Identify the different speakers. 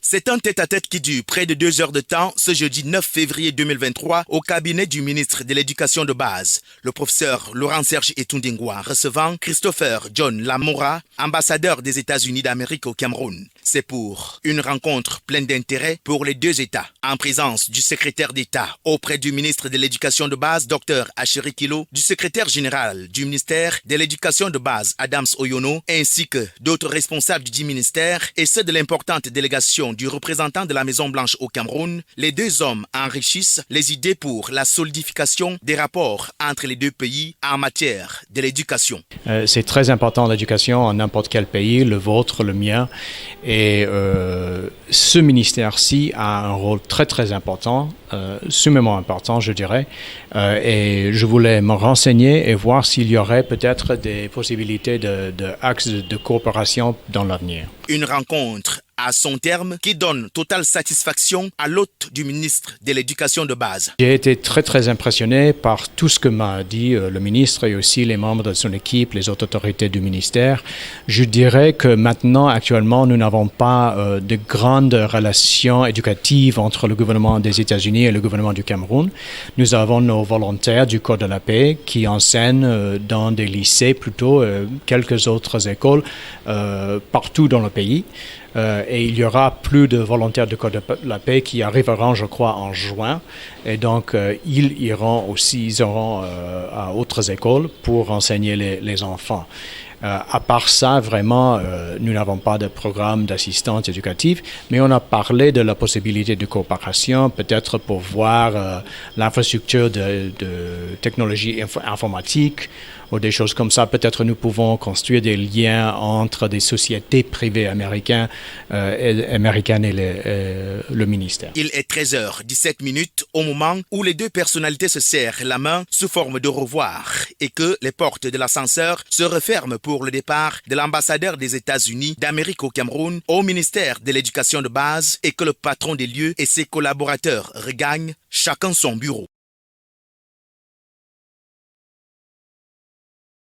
Speaker 1: C'est un tête-à-tête qui dure près de 2 heures de temps ce jeudi 9 février 2023 au cabinet du ministre de l'Éducation de base, le professeur Laurent-Serge Etundingwa, recevant Christopher John Lamora, ambassadeur des États-Unis d'Amérique au Cameroun. C'est pour une rencontre pleine d'intérêt pour les deux États, en présence du secrétaire d'État auprès du ministre de l'Éducation de base, Dr Acheri Kilo, du secrétaire général du ministère de l'Éducation de base, Adams Oyono, ainsi que d'autres responsables du ministère et ceux de l'importante délégation du représentant de la Maison-Blanche au Cameroun. Les deux hommes enrichissent les idées pour la solidification des rapports entre les deux pays en matière de l'éducation.
Speaker 2: C'est très important l'éducation en n'importe quel pays, le vôtre, le mien. Et ce ministère-ci a un rôle très important, summément important je dirais. Et je voulais me renseigner et voir s'il y aurait peut-être des possibilités d'axes de coopération dans l'avenir.
Speaker 1: Une rencontre à son terme qui donne totale satisfaction à l'hôte du ministre de l'Éducation de base.
Speaker 2: J'ai été très impressionné par tout ce que m'a dit le ministre et aussi les membres de son équipe, les autres autorités du ministère. Je dirais que maintenant, actuellement, nous n'avons pas de grandes relations éducatives entre le gouvernement des États-Unis et le gouvernement du Cameroun. Nous avons nos volontaires du Corps de la paix qui enseignent dans des lycées, plutôt quelques autres écoles partout dans le pays. Et il y aura plus de volontaires du Corps de la paix qui arriveront, je crois, en juin. Et donc, ils auront à autres écoles pour enseigner les enfants. À part ça, vraiment, nous n'avons pas de programme d'assistance éducative, mais on a parlé de la possibilité de coopération, peut-être pour voir l'infrastructure de technologie informatique ou des choses comme ça. Peut-être nous pouvons construire des liens entre des sociétés privées américaines et le ministère.
Speaker 1: Il est 13h17 au moment où les deux personnalités se serrent la main sous forme de revoir et que les portes de l'ascenseur se referment pour le départ de l'ambassadeur des États-Unis d'Amérique au Cameroun au ministère de l'Éducation de base et que le patron des lieux et ses collaborateurs regagnent chacun son bureau.